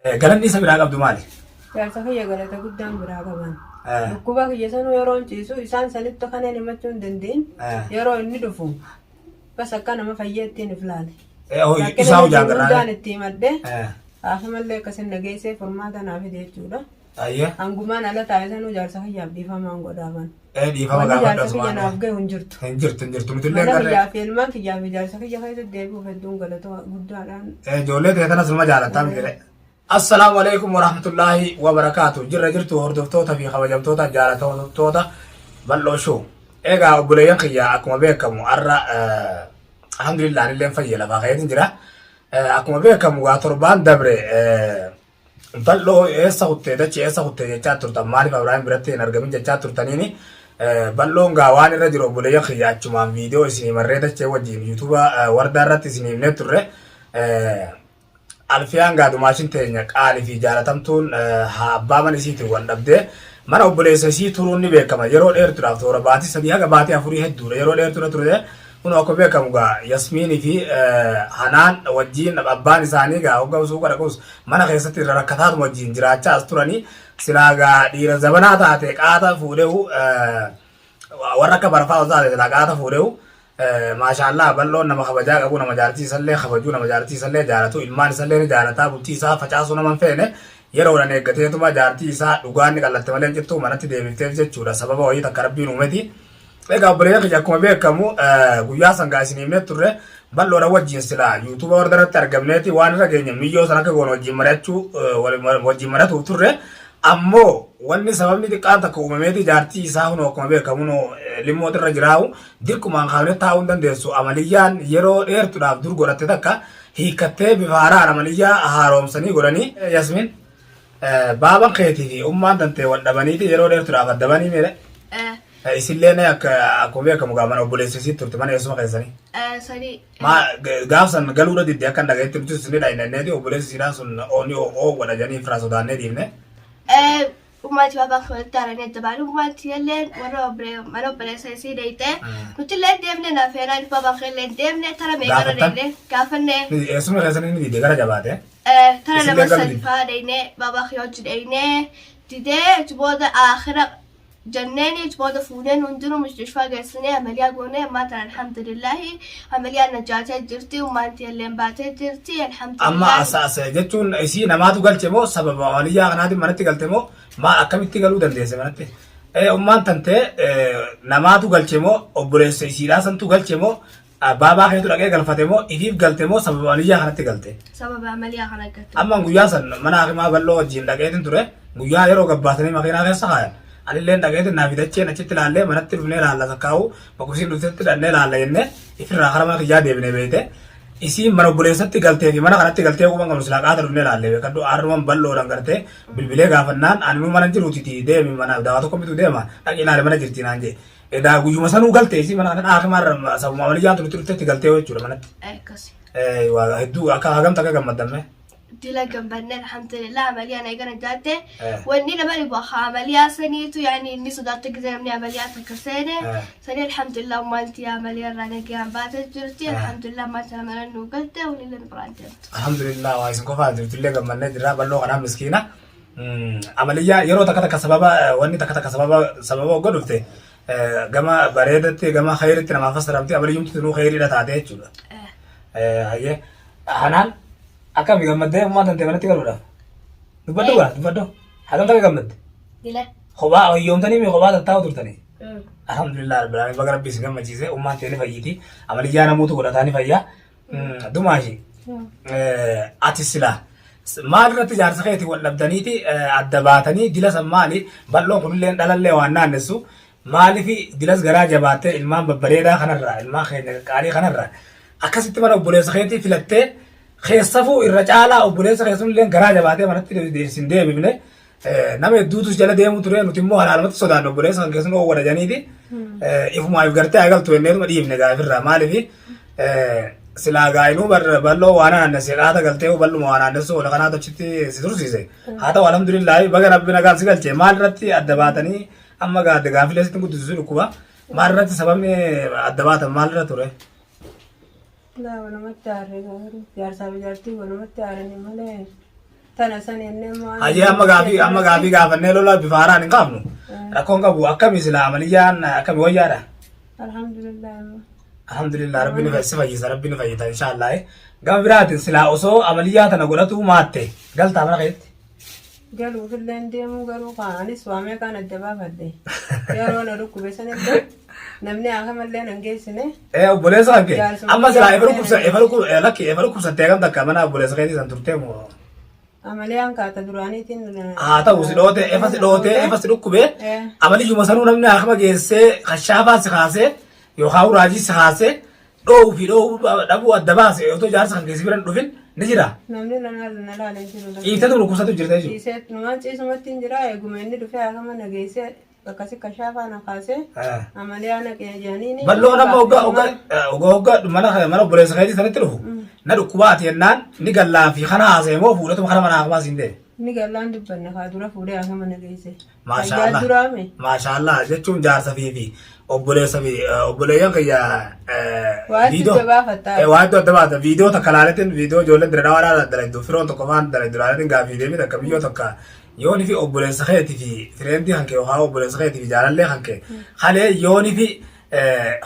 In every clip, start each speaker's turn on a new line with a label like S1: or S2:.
S1: Galanni isa biraa qabdu maali?
S2: Jaarsa kiyya galata guddaan biraa qaban. Dhukkuba kiyya sanuu yeroo ciisu isaan sanitti kan inni himachuu hin dandeenye yeroo inni dhufu bas akka nama fayyeettiin iflaale.
S1: Isaa hojjaa garraa.
S2: Guddaan itti himadde haasamallee akkasin nageessee furmaata naaf hide jechuudha. Hangumaan ala taa'e sanuu jaarsa kiyyaaf dhiifamaan godhaaban.
S1: Dhiifama gaafa
S2: jaarsa kiyya naaf gahe hin jirtu.
S1: Hin jirtu nutillee
S2: garee. Mana kiyyaaf ilmaan kiyyaaf jaarsa kiyya keessatti deebi'uuf hedduun galata guddaadhaan.
S1: Ijoollee ta'e tanas nama jaalataa miti. Assalamu alaikum warahmatullahi wabarakatuh. Jirtu hordoftoota fi kabajamtoota jaalattoota bal'oo shoo. Egaa obboleeyyan kiyya akkuma beekamu har'a alhamdulillah illee fayyee lafaa ka'eetiin jira. Akkuma beekamu gaa torbaan dabre bal'oo eessa kuttee dachee eessa kuttee jechaa turtan maaliif Abiraam biratti hin argamin jechaa turtaniini bal'oon gaa waan irra jiru obboleeyyan kiyya achumaan viidiyoo isinii marree dachee wajjin yuutuuba wardaa irratti isinii himnee turre. Alfiyaan gaadumaashin teenya qaalii fi jaalatamtuun abbaa mana isiitiin wal dhabdee mana obboleessa isii turuun ni beekama. Yeroo dheertuudhaaf toora baatii sadii haga baatii afurii hedduudha. Yeroo dheertuudha ture kun akkuma beekamu gaa Yasmiinii fi Hanaan wajjin abbaan isaanii gaa hoggaa suuqa dhaquus mana keessatti irra rakkataatuma wajjin jiraachaa as turanii silaa gaa dhiira zabanaa taate qaata fuudheewu warra akka barfaa taate silaa qaata fuudheewu. Maashaallah bal'oon nama kabajaa qabu nama jaartii isallee kabajuu nama jaartii isallee jaalatu ilmaan isallee ni jaalataa bultii isaa facaasuu nama hin feene yeroodhaan eeggateetuma jaartii isaa dhugaan ni qallatte malee jirtu manatti deebifteef jechuudha sababa wayii takka rabbiin uumeti. Egaa obboleeyyan kiyya akkuma beekamu guyyaa sangaa isin himnee turre bal'oodha wajjin silaa yuutuuba warra irratti argamneeti waan irra geenye miyyoo san akka goone wajjin maratuuf turre. Ammoo wanni sababni xiqqaan takka uumameeti jaartii isaa hunoo akkuma beekamu limmoota irra jiraa'u dirqumaan kaafne taa'uu hin dandeessu amaliyyaan yeroo dheertuudhaaf dur godhatte takka hiikattee bifa haaraan amaliyyaa haaromsanii godhanii Yasmiin baaban keetii fi ummaan tantee wal dhabaniiti yeroo dheertuudhaaf addabanii meedha. Isillee akkuma beekamu gaafana obboleessi isii turte mana eessuma keessanii. Gaafsan galuudha didde akka hin dhagayetti nuti isin dhahinanneeti obboleessi isiidhaan sun ooni godha janii firaa sodaannee dhiifne.
S3: Ummati baba khultarane tabalu ummati yellen wara obresa si deite kutille demne na fena baba khillen demne tara me garane gafane
S1: esuma resani ni de gara jabate
S3: tara la masal fa deine baba khiyoj deine dide tboda akhira جناني جبودة فونين وندرو مستشفى قرصني عملية قوني ماتنا الحمد لله عملية نجاتي جرتي وما انتي اللي مباتي جرتي الحمد لله.
S1: أما أساس جتون إسي نماتو قلت مو سبب عملية غنادي منتي قلت مو ما أكملتي قالوا دنديسة منتي. أمان تنتي نماتو قلت مو أبوليس إسي لازم تو قلت مو بابا خيتو لقى قلفته مو إذيب قلت مو سبب عملية غنادي قلت.
S3: سبب عملية غنادي قلت.
S1: أما غياسن منا أخي ما بلو جين لقى تنتره غيا يرو قبضتني ما خينا خير Alilleen dhagayeeti naaf hidachee achitti ilaallee manatti dhufnee ilaalla takkaawu bakkusiin dhuftetti dhannee ilaalla jennee ifirraa harama kiyyaa deebinee beekte isiin mana obboleessatti galtee fi mana kanatti galtee quban qabnu silaa qaata dhufnee ilaallee beekadhu harruman bal'oodhaan gartee bilbilee gaafannaan animuu mana jiruutiti deemi mana dawaa tokko bituu deema dhaqii ilaale mana jirti naan jee edaa guyyuma sanuu galtee isii mana kana dhaakimaarra sabuma amaliyyaan tulitti dhuftetti galtee jechuudha manatti. Hedduu akka hagamta akka gammaddamme.
S3: ديلا جنبنا الحمد لله عملية أنا جانا جاتة وإني لما يبغى عملية سنيتو يعني إني صدقت كذا من عمليات كسنة سنة الحمد لله مالتي عملية رانا جام بعد جرتي الحمد لله ما تعمل إنه قلت ونيل نبرانتم
S1: الحمد لله وعايزين كفاية تقول جنبنا درا بلو أنا مسكينة عملية يرو تكتا كسبابا وإني تكتا سبابا قدرته جما بريدتي جما خيرتي لما فسرتي عملية يوم تنو خيري لا تعدي تقول هي حنان Akka gammadde ummaan tante manatti galuudha. Dubbaddu hagam takka gammadde.
S3: Dila.
S1: Kophaa hiyyoomtanii mi kophaa tattaa'u turtanii. Alhamdulillah rabbil alamin baga rabbi isin gammachiise ummaan teeni fayyiti amaliyyaa namoota godhataanii fayyaa. Dumaashi. Ati silaa maal irratti jaarsa keetii wal dhabdaniiti adda baatanii dila san maali bal'oon kunillee dhalallee waan naannessu maaliif dilas garaa jabaattee ilmaan babbareedaa kanarraa ilmaan keenya qaalii kanarraa akkasitti mana obboleessa keetii filattee Keessafuu irra caalaa obboleessa keessumillee garaa jabaatee manatti deebisin deebifne nama hedduutu jala deemu ture nuti immoo halaalumatti sodaanne obboleessa kan keessumaa wada janiiti ifumaa if gartee agaltu enneetuma dhiifne gaafirraa maaliif silaa gaa'inuu bal'oo waan aannasee qaata galtee bal'uma waan aannessu ola kanaatu achitti si tursiise haa ta'u alhamdulillaahi baga rabbi nagaan si galchee maal irratti adda baatanii amma gaadde gaafilee sitti guddisuu dhukkuba maal irratti sababni adda baatan maal irra ture.
S2: لا ولا متعرف يارسا بجارتي ولا متعرفني ماله Tana san ennema.
S1: Aje amma gafi gafanne lola bifaaraan hin qabnu. Rakkoon qabu akkami sila amaliyaan akkami wayyaadha.
S2: Alhamdulillah.
S1: Alhamdulillah rabbiin fayyisa rabbiin fayyita inshallah. Gama biraatiin sila osoo amaliyaa tana godhatu maatte galtaa mana keetti.
S2: Galuu filleen deemuu garuu kaanis waamee kaan adda baafadde. Yeroo na dhukkube sanatti namni akamallee nan geessine.
S1: Obboleessa hanke amma sila efa dhukkubsattee kam takka mana obboleessa keetii san turtee moo.
S2: Amaliyaan kaata duraaniitiin.
S1: Haa ta'u si dhootee efa si dhukkube amaliyyuma sanuu namni akama geessee kashaafaa si kaasee yookaan uraajii si kaasee dhoohu fi dhabuu adda baase otoo jaarsa kan keessi biran dhufin ni jira.
S2: Namni na laalee jiru.
S1: Dhiitatu dhukkubsatu jirta jechuudha.
S2: Dhiiseet numaan ciisumatti hin jira eeguma inni dhufee akama na geessee akkasi kashaafaa na kaasee amaliyaa na qeejaniini.
S1: Balloo nama hoggaa mana obboleessa keetii sanatti dhufu na dhukkubaati jennaan ni gallaa fi kana haasa'e moo fuudhatuma kana mana akamaa siin ta'e.
S2: Ni gallaan dubbanne kaa dura fuudhee akama na geesse.
S1: Maashaallah. Maashaallah jechuun jaarsa fi obboleessa fi obboleeyyan kiyya waan adda baata viidiyoo takka laaletin viidiyoo ijoolleen dira dhawaadhaa dalaytu firoon tokko faan dalaytu laaletin gaafii deemee takka biyyoo takka yooni fi obboleessa keetii fi fireendii hanke yookaan obboleessa keetii fi jaalallee hanke halee yooni fi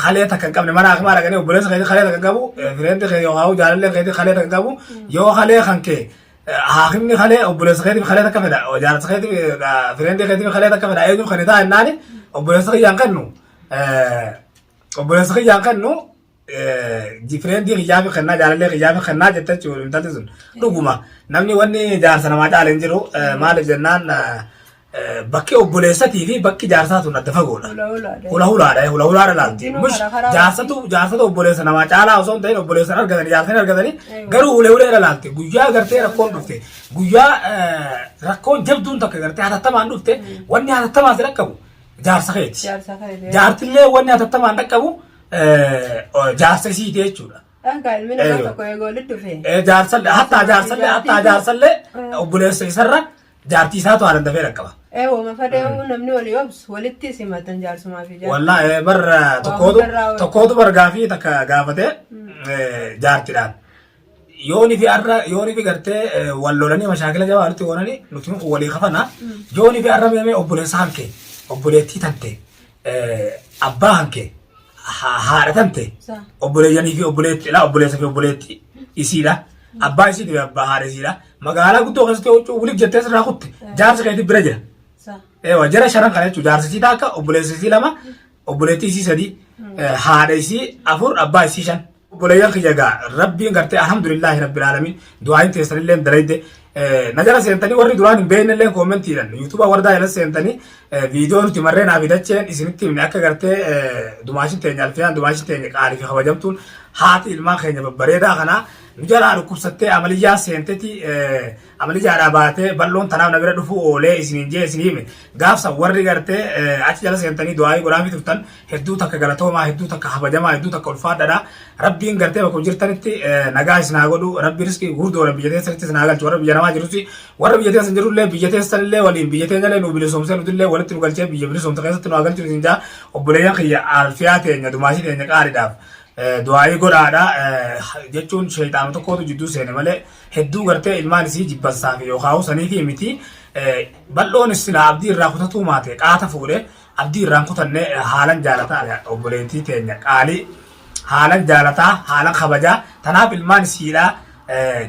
S1: halee takka hin qabne mana akamaa dhaqanii obboleessa keetii halee takka qabu fireendii keetii yookaan jaalallee keetii halee takka qabu yoo halee hanke haakimni halee obboleessa keetii halee takka fedha jaarsa keetii fireendii keetii halee takka fedha eeguun kan isaa jennaani obboleessa kiyyaan kennu obboleessa kiyyaan kennu fireendii kiyyaa fi kennaa jaalallee kiyyaa fi kennaa jetta jechuudha intalli sun dhuguma namni wanni jaarsa namaa caaleen jiru maaliif jennaan bakki obboleessatii fi bakki jaarsaa sun adda fagoodha. Hula-hulaadha laalti. Jaarsatu obboleessa namaa caalaa osoo hin ta'in obboleessan argatanii jaarsanii argatanii garuu hula-hulaadha laalti. Guyyaa gartee rakkoon dhufte guyyaa rakkoon jabduun takka gartee hatattamaan dhufte wanni hatattamaan si dhaqqabu jaarsa keeti. Jaartillee wanni hatattamaan dhaqqabu jaarsa isiiti jechuudha. Hattaa jaarsallee obboleessa isarra jaartii isaatu haalan dafee dhaqqaba.
S2: Wama fadee namni walii obsu walitti simatan jaarsumaa fi jaartii.
S1: Wallaahi barra tokkootu bargaa fi takka gaafatee jaartiidhaan. Yooni fi gartee wal lolanii mashaakila jabaa walitti goonanii nuti walii kafana. Yooni fi arra meemee obboleessa hankee obboleettii tante abbaa hankee haadha tante obboleeyyanii fi obboleessa fi obboleettii isiidha. Abbaa isiiti abbaa haadha isiidha. Magaalaa guddoo keessatti waliif jettee sirraa kutte jaarsa keetii bira jira. Jara shanan kana jechuudha jaarsa isii takka obboleessa isii lama obboleettii isii sadii haadha isii afur abbaa isii shan. Obboleeyyan kiyya gaa rabbiin gartee alhamdulillahi rabbil alamin du'aayin teessanillee dalayde na jala seentanii warri duraan hin beeknellee koomentiidhaan yuutuuba wardaa jala seentanii viidiyoo nuti marree naaf hidacheen isinitti himne akka gartee dumaashin teenya alfiyaan dumaashin teenya qaalii fi kabajamtuun haati ilmaan keenya babbareedaa kanaa nu jalaa dhukkubsattee amaliyyaa seenteti amaliyyaadhaa baatee balloon tanaaf na bira dhufuu oolee isiniin jee isin hime gaafsa warri gartee achi jala seentanii du'aayii godhaa fi turtan hedduu takka galatoomaa hedduu takka habajamaa hedduu takka ulfaadhaadha rabbiin gartee bakka jirtanitti nagaa isinaa godhu rabbi riskii gurdoora biyya teessanitti isinaa galchu warra biyya namaa jirusi warra biyya teessan jirullee biyya teessanillee waliin biyya teenyallee nu bilisoomsee nutillee walitti nu galchee biyya bilisoomsa keessatti nu galchu isin jaa obboleeyyan kiyya alfiyaa teenya dumaashii teenya qaaliidhaaf du'aayii godhaadha jechuun sheexaana tokkootu jidduu seene malee hedduu gartee ilmaan isii jibbansaa fi yookaan sanii fi miti bal'oon silaa abdii irraa kutatu maate qaata fuudhee abdii irraan kutannee haalan jaalataa obboleettii teenya qaalii haalan jaalataa haalan kabajaa tanaaf ilmaan isiidhaa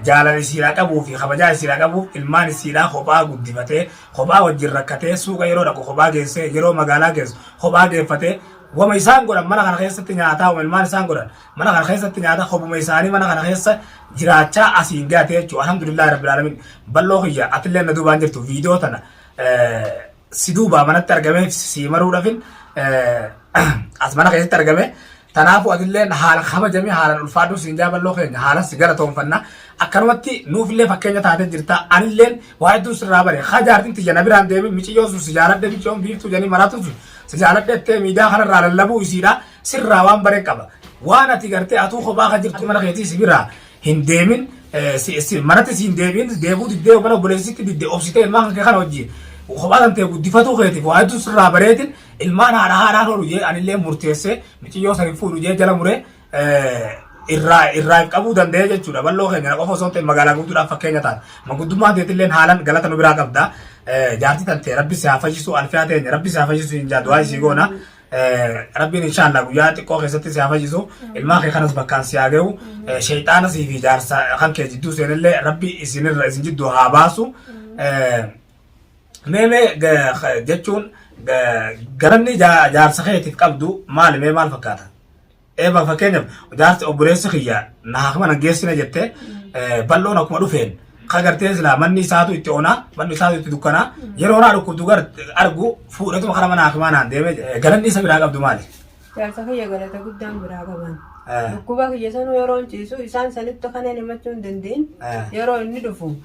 S1: jaalala isiidhaa qabuu fi kabajaa isiidhaa qabuuf ilmaan isiidhaa kophaa guddifatee kophaa wajjin rakkatee suuqa yeroo dhaqu kophaa geessee yeroo magaalaa geessu kophaa geeffatee wama isaan godhan mana kana keessatti nyaataa wama ilmaan isaan godhan mana kana keessatti nyaataa kopuma isaanii mana kana keessa jiraachaa asiin gaatee jechuudha alhamdulillahi rabbil alamin balloo kiyya atillee na duubaan jirtu viidiyoo tana si duubaa manatti argamee si maruudhaafin as mana keessatti argame tanaafu atillee haala kabajamee haalan ulfaadhu siin jaa balloo keenya haalan si galatoonfanna akkanumatti nuufillee fakkeenya taatee jirta anilleen waa hedduu sirraa bare hajaartin tiyya na biraan deemi miciyoo sun si jaaladhe miciyoon biiftuu janii maraatu sun si jaaladhettee miidiyaa kanarraa lallabuu isiidha sirraa waan bare qaba waan ati gartee atuu kophaa kan jirtu mana keetii si biraa hin deemin manatti si hin deebiin deebuu diddee mana obboleessitti diddee obsitee ilmaan kan kana wajjin kophaa kan ta'e guddifatuu keetiif waa hedduu sirraa bareetin ilmaan haadhaan oolu jee anillee murteessee miciyyoo sanii fuudhu jee jala muree irraa qabuu danda'e jechuudha. Bal'oo keenya qofa osoo ta'e magaalaa guutuudhaaf fakkeenya ta'a. Manguddummaa teetilleen haalan galata nu biraa qabda. Jaartii tantee rabbi si haa fayyisu alfiyaa teenya rabbi si haa fayyisu hin jaadu isii goona. Rabbiin inshallah guyyaa xiqqoo keessatti si haa fayyisu. Ilmaa kee kanas bakkaan si haa gahu. Shayxaana sii fi jaarsa kan kee jidduu seenillee rabbi isin jidduu haa baasu. Meemee jechuun garanni jaarsa keetiif qabdu maali mee maal fakkaata? Eeba fakkeenyaaf jaarsi obboleessi kiyya naa mana geessina jettee bal'oon akkuma dhufeen kagartee silaa manni isaatu itti onaa manni isaatu itti dukkanaa yeroo naa dhukkubdu argu fuudhatuma karaa mana hakimaa naan deeme galanni isa biraa qabdu maali?
S2: Jaarsa kiyya galata guddaan biraa qaban. Dhukkuba kiyya sanuu yeroo ciisu isaan sanitti kanneen himachuu hin dandeenye yeroo inni dhufu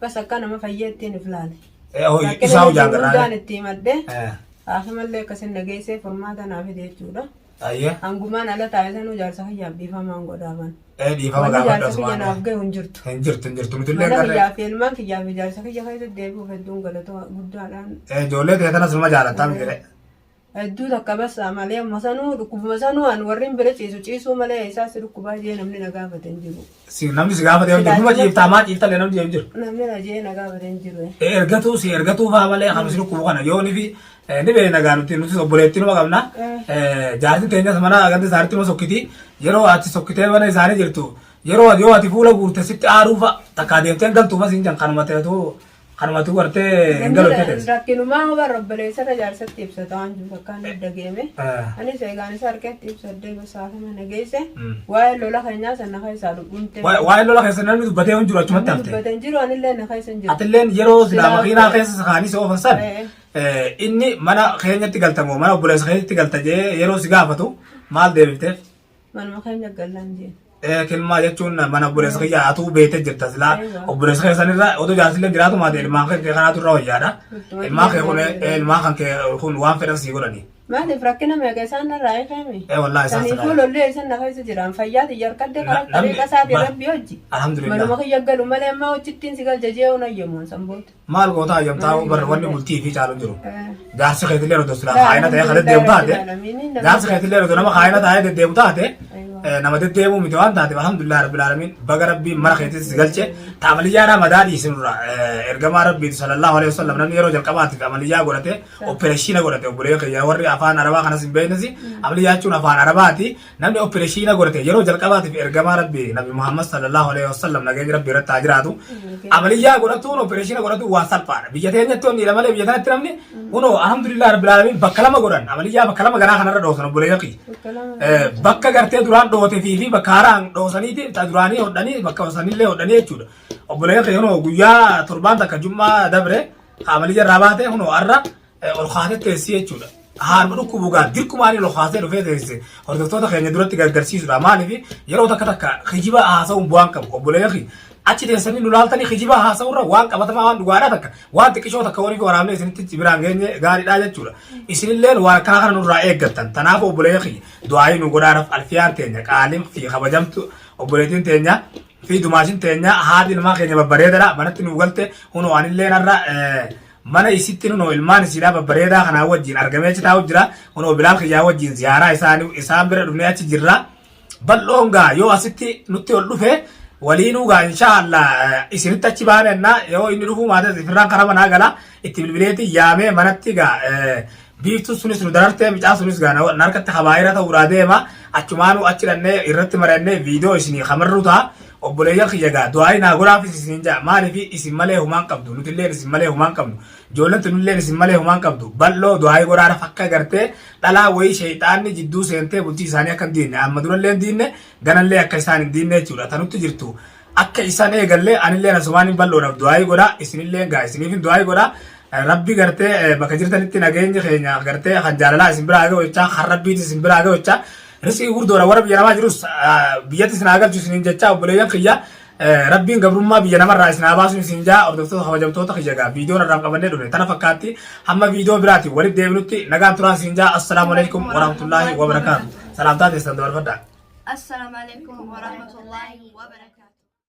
S2: bas akka nama fayyeettiin iflaale.
S1: Isaa hojjaan garraa.
S2: Guddaan itti himadde haakimallee akkasin nageessee furmaata naaf hidhe jechuudha. Hangumaan ala taa'ee sanuu jaarsa kiyyaaf dhiifamaan godhaaban.
S1: Dhiifama gaafa
S2: jaarsa kiyya naaf gahe hin jirtu.
S1: Hin jirtu nuti illee
S2: Mana
S1: garree.
S2: kiyyaaf ilmaan kiyyaaf jaarsa kiyya keessatti deebi'uuf hedduun galata guddaadhaan.
S1: Ijoollee ta'e tanas nama jaalattaa miti.
S2: Hedduu takka basa malee masanuu dhukkubuma sanuu an warri bira ciisuu malee isaas dhukkubaa jee namni na gaafate hin jiru.
S1: Namni si gaafate hin jiru. Dhuma ciiftaa maa ciiftalee namni hin jiru.
S2: Namni na jee na gaafate hin jiru.
S1: Ergatuu fa'aa malee kan si dhukkubu kana yoo ni beekna nagaa nuti obboleettii numa qabna. Jaartiin teenyas mana agartee isaanitti numa sokkiti. Yeroo ati sokkitee mana isaanii jirtu yoo ati fuula guurte sitti aaruufa takka adeemtee galtuufa siin jan kanumatu gartee hin galootte.
S2: Rakkinumaa warra obboleessarra jaarsatti ibsata waan jiru akkaan adda geeme. Anis eegaan isa harkatti ibsadde basaafama nageesse. Waa'ee lola keenyaa sana keessaa dhugumte.
S1: Waa'ee lola keessa namni dubbatee hin jiru achumatti hafte.
S2: Dubbatee hin jiru anillee na keessa hin jiru.
S1: Atilleen yeroo silaa makiinaa keessa kaanii si oofan san inni mana keenyatti galtamoo mana obboleessa keenyatti galta jee yeroo si gaafatu maal deebifteef?
S2: Manuma keenya gallaan jee.
S1: Kilmaa jechuun mana obboleessa kiyyaa atuu beekte jirta silaa obboleessa keessanirra otoo jaarsillee jiraatu maate ilmaan kee kanaatu irra wayyaadha. Ilmaan kan kee kun waan fedhan sii godhani.
S2: Maaliif rakkina meeqa isaan irraa eegame?
S1: Wallaahi isaan
S2: saniifuu lollee isan na keessa jiran fayyaa xiyyaarkadde karaa tariiqa isaati rabbi hojji.
S1: Alhamdulillah.
S2: Manuma kiyya galu malee ammaa hojjittiin si galjajee una yemmuun sanboota.
S1: Maal goota ayyamtaa barra wanni bultii fi caalu jiru. Jaarsi keetillee otoo silaa kaayina ta'ee kan deddeemu taate. Jaarsi keetillee otoo nama kaayina ta'ee deddeemu taate. Nama deddeemuu miti waan taateef alhamdulillah rabbil alamin baga rabbiin mana keetis galche taamaliyyaa ramadaa dhiisinurra ergamaa rabbiiti sallallahu alaihi wasallam namni yeroo jalqabaatiif amaliyyaa godhate opereeshina godhate obbolee kiyya warri afaan arabaa kanas hin beeknesi amaliyyaa jechuun afaan arabaati namni opereeshina godhate yeroo jalqabaatiif ergamaa rabbii nabi muhammad sallallahu alaihi wasallam nageenyi rabbii irratti haa jiraatu amaliyyaa godhatuun opereeshina godhatu waan salphaadha biyya teenyatti onni malee biyya tanatti namni kunoo alhamdulillah rabbil alamin bakka lama godhan amaliyyaa bakka lama garaa kanarra dhoosan obbolee kiyya bakka gartee duraan dhoote fi bakka haaraan dhoosaniiti duraanii hodhanii bakka sanillee hodhanii jechuudha. Obboleeyyan keenyaa guyyaa torbaan takka jummaa dabre amaliyyaa irraa baate hunoo har'a ol kaatee teessee jechuudha. Haaluma dhukkubu gaa dirqumaan ol kaatee dhufee teessee hordoftoota keenya duratti gargaarsiisuudha. Maaliif yeroo takka kijiba haasa'uun bu'aan qabu obboleeyyan achi teessanii nu laaltanii kijiba haasa'urra waan qabatamaa waan dhugaadhaa takka waan xiqqishoo takka horii fi waraabne isinitti biraan geenye gaariidhaa jechuudha. Isinilleen waan kana nurraa eeggattan. Tanaaf obboleeyyan kiyya du'aayii nu godhaadhaaf alfiyaan teenya qaalim fi kabajamtu obboleettiin teenya fi dumaashin teenya haati ilmaa keenya babbareedadha. Manatti nu galte hunoo anillee narra mana isitti hunoo ilmaan isiidhaa babbareedaa kanaa wajjin argamee achi taa'u jira. Hunoo bilaal kiyyaa wajjin ziyaaraa isaan bira dhufnee achi jirra. Bal'oon gaa yoo asitti nutti ol dhufe waliinuu gaa inshallah isinitti achi baanenna yoo inni dhufuu maate firraan karaa manaa gala itti bilbileeti yaamee manatti gaa biiftu sunis nu dararte micaa sunis gaa narkatti habaayira ta'uudhaa deema achumaanuu achi dhannee irratti marannee viidiyoo isinii kamarru ta'a obboleeyyan kiyya gaa du'aayi naa godhaafis isin jaa maaliif isin malee humaan qabdu nutilleen isin malee humaan qabdu ijoolleen nulleen isin malee humaan qabdu bal'oo du'aayi godhaadhaaf akka gartee dhalaa wayii shayxaanni jidduu seentee bultii isaanii akka hin diinne amma durallee hin diinne ganallee akka isaan hin diinne jechuudha tanutti jirtu akka isaan eegallee anillee asumaan hin bal'oodhaaf du'aayi godhaa isinillee gaa isiniif hin du'aayi godhaa rabbi gartee bakka jirtanitti nageenyi keenya gartee kan jaalalaa isin biraa ga'u jechaa kan rabbiiti isin biraa ga'u jechaa riskii gurdoodha warra biyya namaa jirus biyyatti isin agarchu isin jechaa obboleeyyan kiyya rabbiin gabrummaa biyya namarraa isin baasuun isin jaa hordoftoota kabajamtoota kiyya gaa viidiyoon irraa qabannee dhufne tana fakkaatti hamma viidiyoo biraati walitti deebinutti nagaan turaa isin jaa assalaamu alaikum warahmatullaahi wabarakaatu salaamtaa teessan dabarfadhaa.
S3: Assalamu alaikum warahmatullahi wabarakatuh.